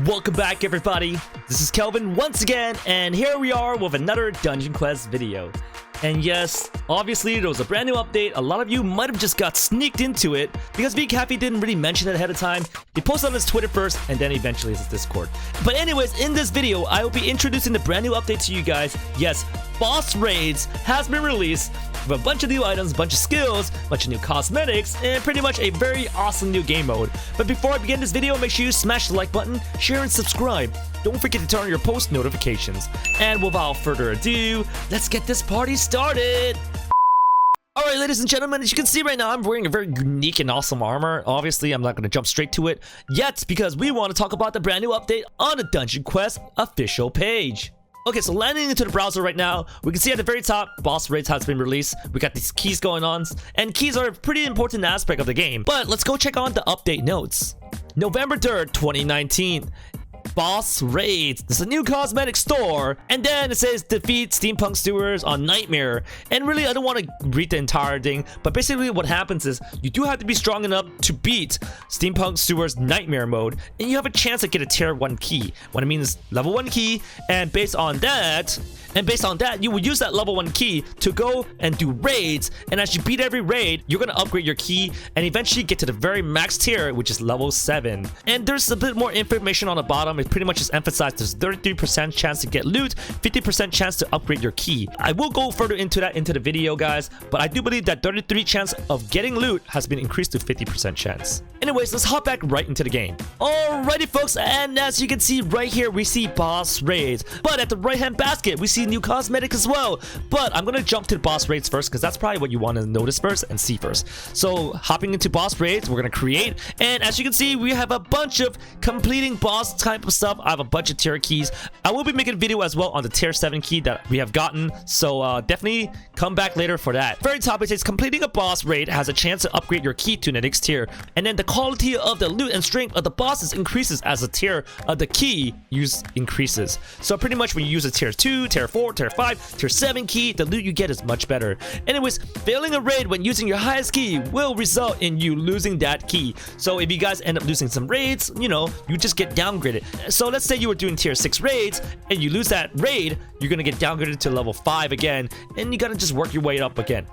Welcome back, everybody. This is Kelvin once again, and here we are with another Dungeon Quest video. And yes, obviously there was a brand new update. A lot of you might have just got sneaked into it because VCafe didn't really mention it ahead of time. He posted on his Twitter first and then eventually his Discord. But anyways, in this video, I will be introducing the brand new update to you guys. Yes, Boss Raids has been released with a bunch of new items, a bunch of skills, a bunch of new cosmetics, and pretty much a very awesome new game mode. But before I begin this video, make sure you smash the like button, share and subscribe. Don't forget to turn on your post notifications. And without further ado, let's get this party started. Alright, ladies and gentlemen, as you can see right now, I'm wearing a very unique and awesome armor. Obviously, I'm not going to jump straight to it yet because we want to talk about the brand new update on the Dungeon Quest official page. Okay, so landing into the browser right now, we can see at the very top, Boss Raids has been released. We got these keys going on, and keys are a pretty important aspect of the game. But let's go check on the update notes. November 3rd, 2019. Boss Raids. There's a new cosmetic store, and then it says defeat steampunk stewards on Nightmare. And really, I don't want to read the entire thing, but basically what happens is you do have to be strong enough to beat steampunk stewards Nightmare mode, and you have a chance to get a tier 1 key. What I mean is level 1 key, and based on that, you will use that level 1 key to go and do raids. And as you beat every raid, you're going to upgrade your key and eventually get to the very max tier, which is level 7. And there's a bit more information on the bottom. It pretty much just emphasized there's 33% chance to get loot, 50% chance to upgrade your key. I will go further into that into the video, guys, but I do believe that 33% chance of getting loot has been increased to 50% chance. Anyways, let's hop back right into the game. Alrighty, folks, and as you can see right here, we see Boss Raids. But at the right-hand basket, we see new cosmetic as well. But I'm gonna jump to the Boss Raids first because that's probably what you want to notice first and see first. So hopping into Boss Raids, we're gonna create, and as you can see, we have a bunch of completing boss type of stuff. I have a bunch of tier keys. I will be making a video as well on the tier 7 key that we have gotten, so definitely come back later for that. Very top, it says completing a boss raid has a chance to upgrade your key to the next tier, and then the quality of the loot and strength of the bosses increases as the tier of the key use increases. So pretty much when you use a tier 2, tier 4, tier 5, tier 7 key, the loot you get is much better. Anyways, failing a raid when using your highest key will result in you losing that key. So if you guys end up losing some raids, you know, you just get downgraded. So let's say you were doing tier 6 raids and you lose that raid, you're gonna get downgraded to level 5 again, and you gotta just work your way up again.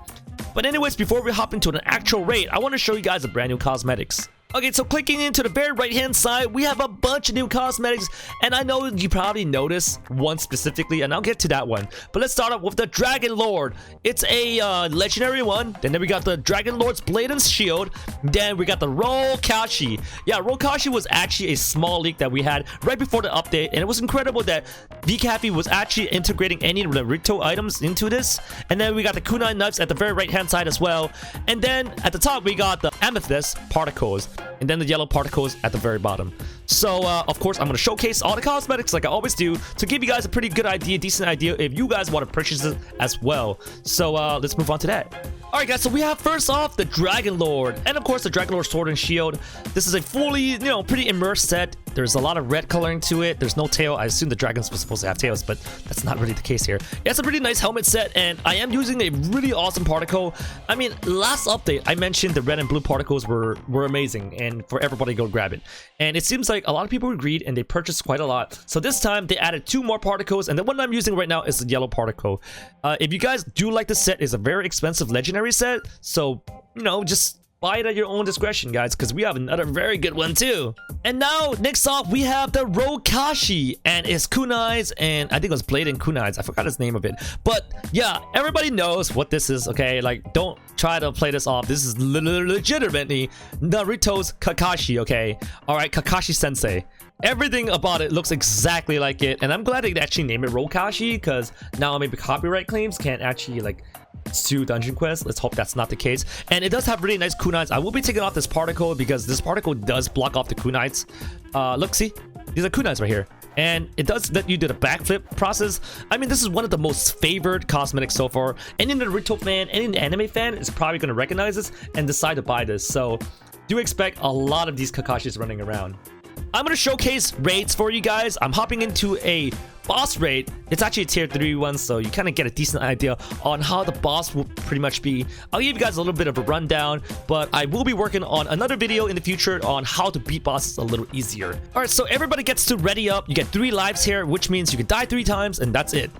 But anyways, before we hop into an actual raid, I want to show you guys the brand new cosmetics. Okay, so clicking into the very right hand side, we have a bunch of new cosmetics, and I know you probably noticed one specifically, and I'll get to that one. But let's start off with the Dragon Lord. It's a legendary one. And then we got the Dragon Lord's Blade and Shield. Then we got the Rokashi. Yeah, Rokashi was actually a small leak that we had right before the update, and it was incredible that VCafe was actually integrating any of the Rito items into this. And then we got the kunai knives at the very right hand side as well. And then at the top, we got the amethyst particles, and then the yellow particles at the very bottom. So of course, I'm going to showcase all the cosmetics like I always do to give you guys a pretty good idea, decent idea if you guys want to purchase it as well. So let's move on to that. Alright guys, so we have first off the Dragon Lord, and of course the Dragon Lord Sword and Shield. This is a fully, you know, pretty immersed set. There's a lot of red coloring to it. There's no tail. I assume the dragons were supposed to have tails, but that's not really the case here. Yeah, it's a pretty nice helmet set, and I am using a really awesome particle. I mean, last update, I mentioned the red and blue particles were amazing, and for everybody to go grab it. And it seems like a lot of people agreed, and they purchased quite a lot. So this time, they added 2 more particles, and the one I'm using right now is the yellow particle. If you guys do like this set, it's a very expensive legendary set, so, you know, just buy it at your own discretion, guys, because we have another very good one too. And now, next off, we have the Rokashi and his kunais, and I think it was Blade and Kunais. I forgot his name of it. But yeah, everybody knows what this is, okay? Like, don't try to play this off. This is legitimately Naruto's Kakashi, okay? Alright, Kakashi Sensei. Everything about it looks exactly like it, and I'm glad they actually named it Rokashi, because now maybe copyright claims can't actually, like, sue Dungeon Quest. Let's hope that's not the case. And it does have really nice kunais. I will be taking off this particle because this particle does block off the kunais. Look, see? These are kunais right here. And it does let you do the backflip process. I mean, this is one of the most favored cosmetics so far. Any Naruto fan, any anime fan is probably going to recognize this and decide to buy this. So do expect a lot of these Kakashis running around. I'm gonna showcase raids for you guys. I'm hopping into a boss raid. It's actually a tier 3 one, so you kind of get a decent idea on how the boss will pretty much be. I'll give you guys a little bit of a rundown, but I will be working on another video in the future on how to beat bosses a little easier. All right, so everybody gets to ready up. You get 3 lives here, which means you can die 3 times, and that's it.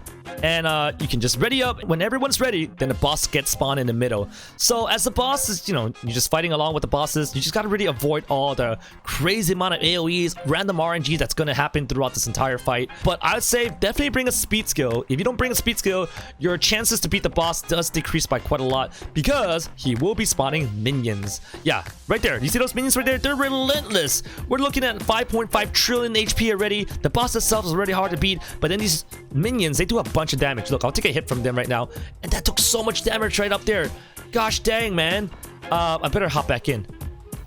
And you can just ready up. When everyone's ready, then the boss gets spawned in the middle. So as the boss is, you're just fighting along with the bosses. You just gotta really avoid all the crazy amount of AoEs, random RNG that's gonna happen throughout this entire fight. But I would say definitely bring a speed skill. If you don't bring a speed skill, your chances to beat the boss does decrease by quite a lot because he will be spawning minions. Yeah, right there. You see those minions right there? They're relentless. We're looking at 5.5 trillion HP already. The boss itself is already hard to beat, but then these minions, they do a bunch of damage. Look, I'll take a hit from them right now, and that took so much damage right up there. Gosh dang, man. I better hop back in.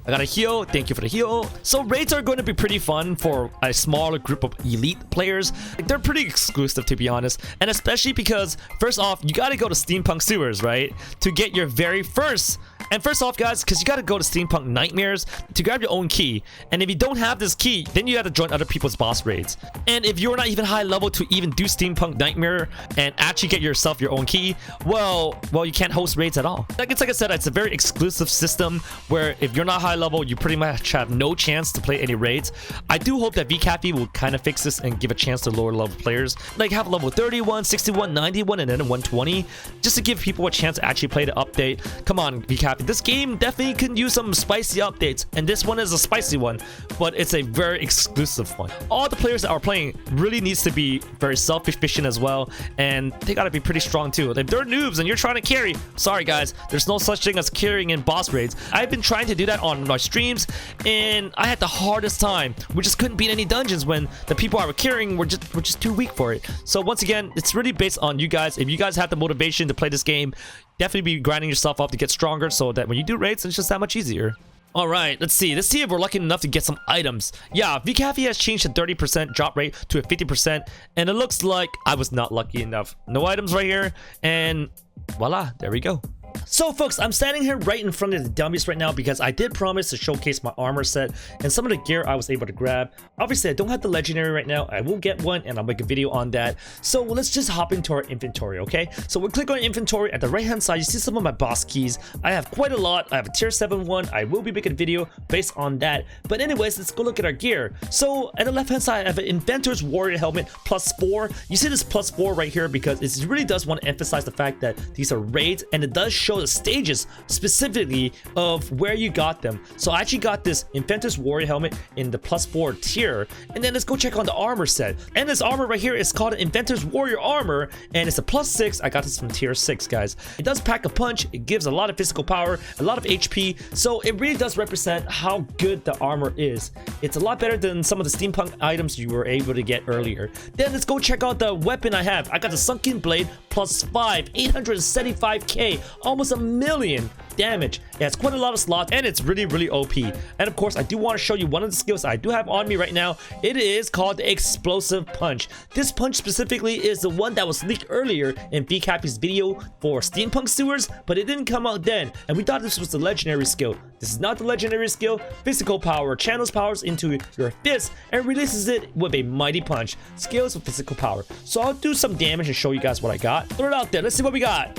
I got a heal. Thank you for the heal. So raids are going to be pretty fun for a smaller group of elite players. They're pretty exclusive, to be honest, and especially because first off, you got to go to Steampunk Sewers, right, to get your very first. And first off, guys, because you got to go to Steampunk Nightmares to grab your own key. And if you don't have this key, then you got to join other people's boss raids. And if you're not even high level to even do Steampunk Nightmare and actually get yourself your own key, well, you can't host raids at all. Like I said, it's a very exclusive system where if you're not high level, you pretty much have no chance to play any raids. I do hope that VCafe will kind of fix this and give a chance to lower level players. Like have level 31, 61, 91, and then 120, just to give people a chance to actually play the update. Come on, VCafe. This game definitely can use some spicy updates, and this one is a spicy one, but it's a very exclusive one. All the players that are playing really needs to be very self-efficient as well, and they gotta be pretty strong too. If they're noobs and you're trying to carry, sorry guys, there's no such thing as carrying in boss raids. I've been trying to do that on my streams, and I had the hardest time. We just couldn't beat any dungeons when the people I were carrying were just too weak for it. So once again, it's really based on you guys. If you guys have the motivation to play this game, definitely be grinding yourself up to get stronger so that when you do raids, it's just that much easier. All right, let's see if we're lucky enough to get some items. Yeah, VCafe has changed the 30% drop rate to a 50%, and it looks like I was not lucky enough. No items right here, and voila, there we go. So folks, I'm standing here right in front of the dummies right now because I did promise to showcase my armor set and some of the gear I was able to grab. Obviously, I don't have the legendary right now. I will get one and I'll make a video on that. So let's just hop into our inventory, okay? So we'll click on inventory. At the right hand side, you see some of my boss keys. I have quite a lot. I have a tier 7 one. I will be making a video based on that. But anyways, let's go look at our gear. So at the left hand side, I have an Inventor's Warrior Helmet +4. You see this +4 right here because it really does want to emphasize the fact that these are raids, and it does show the stages specifically of where you got them. So I actually got this Inventor's Warrior Helmet in the +4 tier, and then let's go check on the armor set. And this armor right here is called an Inventor's Warrior Armor, and it's a +6. I got this from tier 6, guys. It does pack a punch. It gives a lot of physical power, a lot of HP, so it really does represent how good the armor is. It's a lot better than some of the steampunk items you were able to get earlier. Then let's go check out the weapon I have. I got the Sunken Blade +5, 875k, almost a million damage. Yeah, it's quite a lot of slots, and it's really OP. And of course, I do want to show you one of the skills I do have on me right now. It is called the Explosive Punch. This punch specifically is the one that was leaked earlier in VCappy's video for Steampunk Sewers, but it didn't come out then, and we thought this was the legendary skill. This is not the legendary skill. Physical power channels powers into your fist and releases it with a mighty punch. Skills with physical power. So I'll do some damage and show you guys what I got. Throw it out there. Let's see what we got.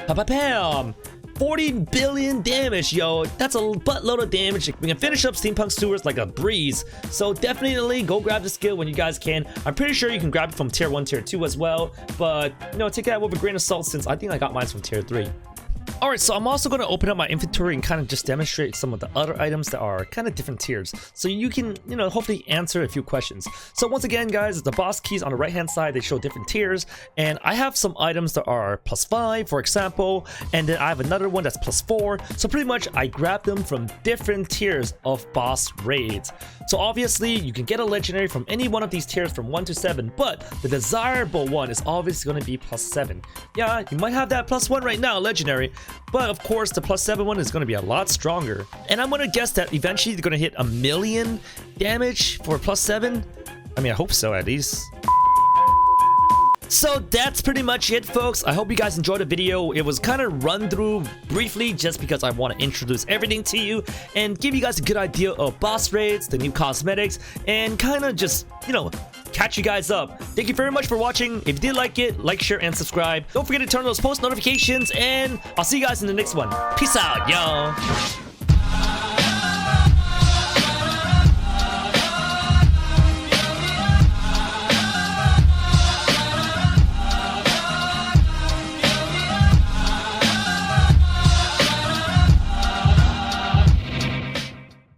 Pa-pa-pam! 40 billion damage, yo. That's a buttload of damage. We can finish up Steampunk Sewers like a breeze. So definitely go grab the skill when you guys can. I'm pretty sure you can grab it from tier 1, tier 2 as well. But, take that with a grain of salt since I think I got mine from tier 3. Alright, so I'm also going to open up my inventory and kind of just demonstrate some of the other items that are kind of different tiers. So you can, hopefully answer a few questions. So once again, guys, the boss keys on the right hand side, they show different tiers. And I have some items that are +5, for example. And then I have another one that's +4. So pretty much I grabbed them from different tiers of boss raids. So obviously you can get a legendary from any one of these tiers from 1 to 7. But the desirable one is obviously going to be +7. Yeah, you might have that +1 right now, legendary. But of course, the +7 one is going to be a lot stronger. And I'm going to guess that eventually they're going to hit a million damage for +7. I mean, I hope so at least. So that's pretty much it, folks. I hope you guys enjoyed the video. It was kind of run through briefly just because I want to introduce everything to you and give you guys a good idea of boss raids, the new cosmetics, and kind of just, you know, catch you guys up. Thank you very much for watching. If you did like it, like, share, and subscribe. Don't forget to turn on those post notifications, and I'll see you guys in the next one. Peace out, y'all.